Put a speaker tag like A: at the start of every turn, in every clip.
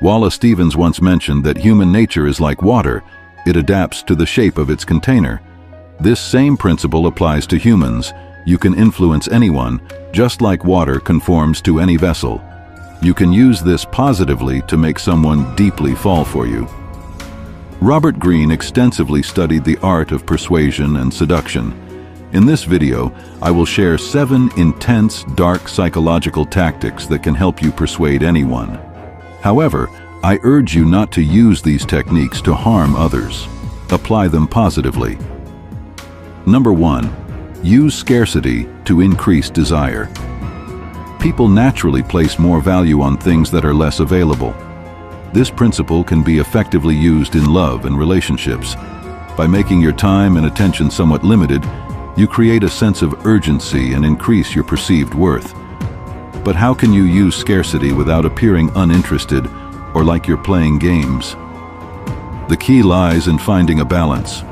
A: Wallace Stevens once mentioned that human nature is like water. It adapts to the shape of its container. This same principle applies to humans. You can influence anyone, just like water conforms to any vessel. You can use this positively to make someone deeply fall for you. Robert Greene extensively studied the art of persuasion and seduction. In this video, I will share 7 intense, dark psychological tactics that can help you persuade anyone. However, I urge you not to use these techniques to harm others. Apply them positively. Number 1. Use scarcity to increase desire. People naturally place more value on things that are less available. This principle can be effectively used in love and relationships. By making your time and attention somewhat limited, you create a sense of urgency and increase your perceived worth. But how can you use scarcity without appearing uninterested or like you're playing games? The key lies in finding a balance.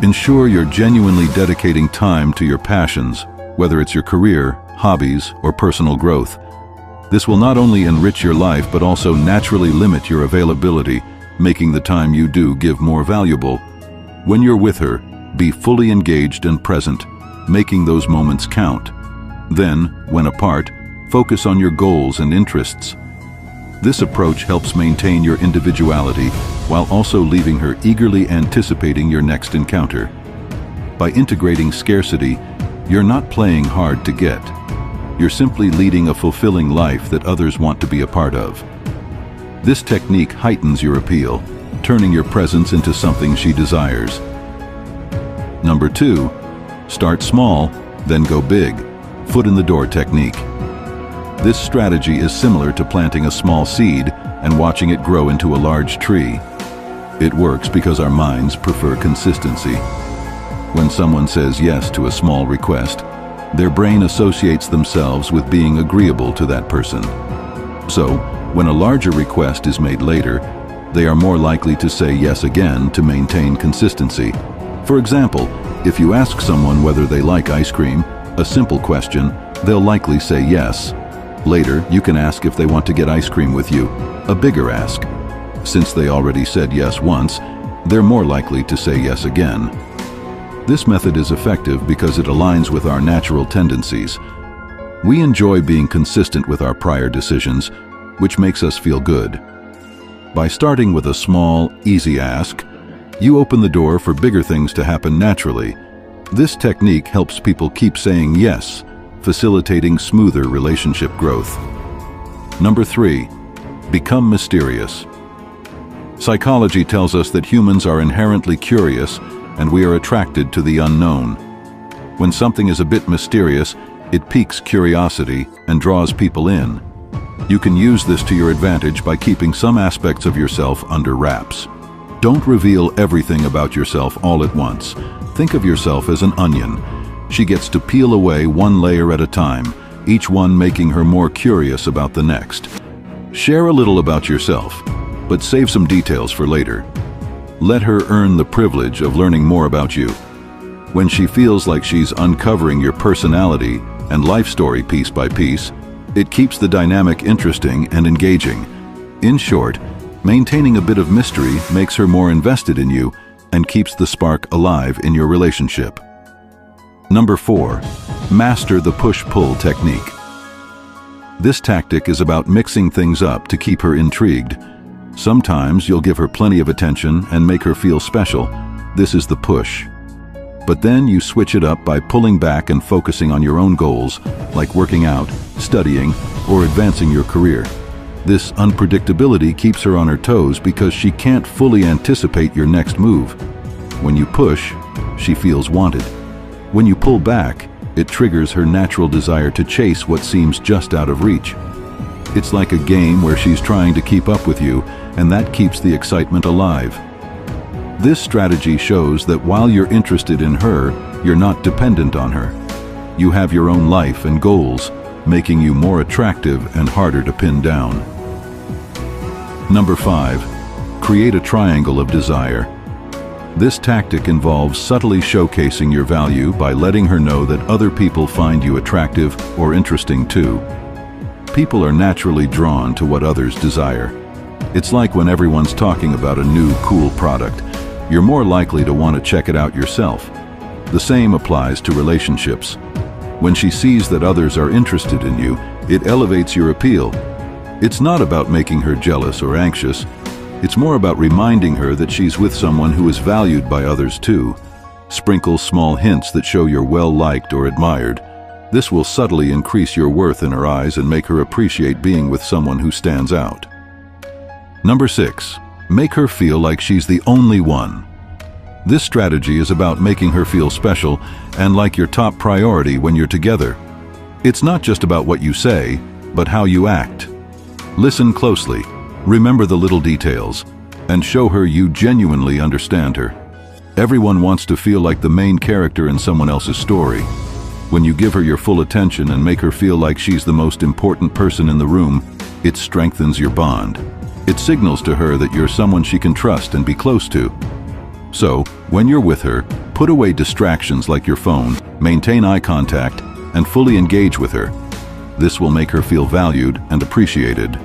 A: Ensure you're genuinely dedicating time to your passions, whether it's your career, hobbies, or personal growth. This will not only enrich your life but also naturally limit your availability, making the time you do give more valuable. When you're with her, be fully engaged and present, making those moments count. Then, when apart, focus on your goals and interests. This approach helps maintain your individuality while also leaving her eagerly anticipating your next encounter. By integrating scarcity, you're not playing hard to get. You're simply leading a fulfilling life that others want to be a part of. This technique heightens your appeal, turning your presence into something she desires. Number 2. Start small, then go big. Foot in the door technique. This strategy is similar to planting a small seed and watching it grow into a large tree. It works because our minds prefer consistency. When someone says yes to a small request, their brain associates themselves with being agreeable to that person. So, when a larger request is made later, they are more likely to say yes again to maintain consistency. For example, if you ask someone whether they like ice cream, a simple question, they'll likely say yes. Later, you can ask if they want to get ice cream with you, a bigger ask. Since they already said yes once, they're more likely to say yes again. This method is effective because it aligns with our natural tendencies. We enjoy being consistent with our prior decisions, which makes us feel good. By starting with a small, easy ask, you open the door for bigger things to happen naturally. This technique helps people keep saying yes, facilitating smoother relationship growth. Number 3. Become mysterious. Psychology tells us that humans are inherently curious and we are attracted to the unknown. When something is a bit mysterious, it piques curiosity and draws people in. You can use this to your advantage by keeping some aspects of yourself under wraps. Don't reveal everything about yourself all at once. Think of yourself as an onion. She gets to peel away one layer at a time, each one making her more curious about the next. Share a little about yourself, but save some details for later. Let her earn the privilege of learning more about you. When she feels like she's uncovering your personality and life story piece by piece, it keeps the dynamic interesting and engaging. In short, maintaining a bit of mystery makes her more invested in you and keeps the spark alive in your relationship. Number 4. Master the push-pull technique. This tactic is about mixing things up to keep her intrigued. Sometimes you'll give her plenty of attention and make her feel special. This is the push. But then you switch it up by pulling back and focusing on your own goals, like working out, studying, or advancing your career. This unpredictability keeps her on her toes because she can't fully anticipate your next move. When you push, she feels wanted. When you pull back, it triggers her natural desire to chase what seems just out of reach. It's like a game where she's trying to keep up with you, and that keeps the excitement alive. This strategy shows that while you're interested in her, you're not dependent on her. You have your own life and goals, making you more attractive and harder to pin down. Number 5. Create a triangle of desire. This tactic involves subtly showcasing your value by letting her know that other people find you attractive or interesting too. People are naturally drawn to what others desire. It's like when everyone's talking about a new, cool product. You're more likely to want to check it out yourself. The same applies to relationships. When she sees that others are interested in you, it elevates your appeal. It's not about making her jealous or anxious. It's more about reminding her that she's with someone who is valued by others too. Sprinkle small hints that show you're well-liked or admired. This will subtly increase your worth in her eyes and make her appreciate being with someone who stands out. Number 6. Make her feel like she's the only one. This strategy is about making her feel special and like your top priority when you're together. It's not just about what you say, but how you act. Listen closely, remember the little details, and show her you genuinely understand her. Everyone wants to feel like the main character in someone else's story. When you give her your full attention and make her feel like she's the most important person in the room, it strengthens your bond. It signals to her that you're someone she can trust and be close to. So, when you're with her, put away distractions like your phone, maintain eye contact, and fully engage with her. This will make her feel valued and appreciated.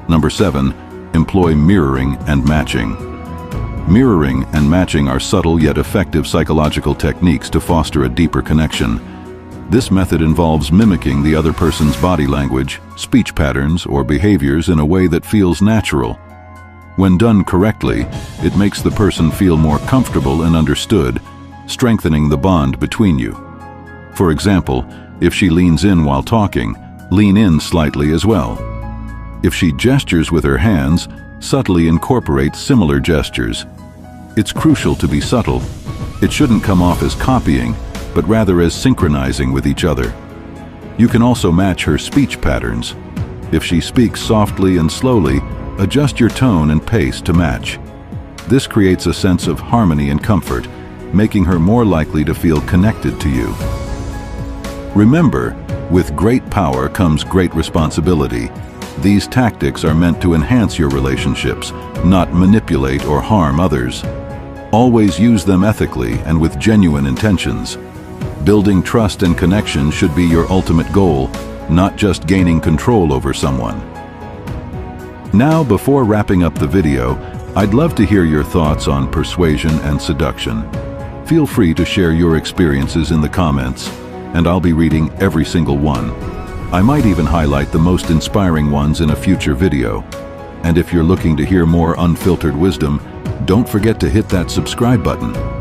A: Number 7. Employ mirroring and matching. Mirroring and matching are subtle yet effective psychological techniques to foster a deeper connection. This method involves mimicking the other person's body language, speech patterns, or behaviors in a way that feels natural. When done correctly, it makes the person feel more comfortable and understood, strengthening the bond between you. For example, if she leans in while talking, lean in slightly as well. If she gestures with her hands, subtly incorporate similar gestures. It's crucial to be subtle. It shouldn't come off as copying, but rather as synchronizing with each other. You can also match her speech patterns. If she speaks softly and slowly, adjust your tone and pace to match. This creates a sense of harmony and comfort, making her more likely to feel connected to you. Remember, with great power comes great responsibility. These tactics are meant to enhance your relationships, not manipulate or harm others. Always use them ethically and with genuine intentions. Building trust and connection should be your ultimate goal, not just gaining control over someone. Now, before wrapping up the video, I'd love to hear your thoughts on persuasion and seduction. Feel free to share your experiences in the comments, and I'll be reading every single one. I might even highlight the most inspiring ones in a future video. And if you're looking to hear more unfiltered wisdom, don't forget to hit that subscribe button.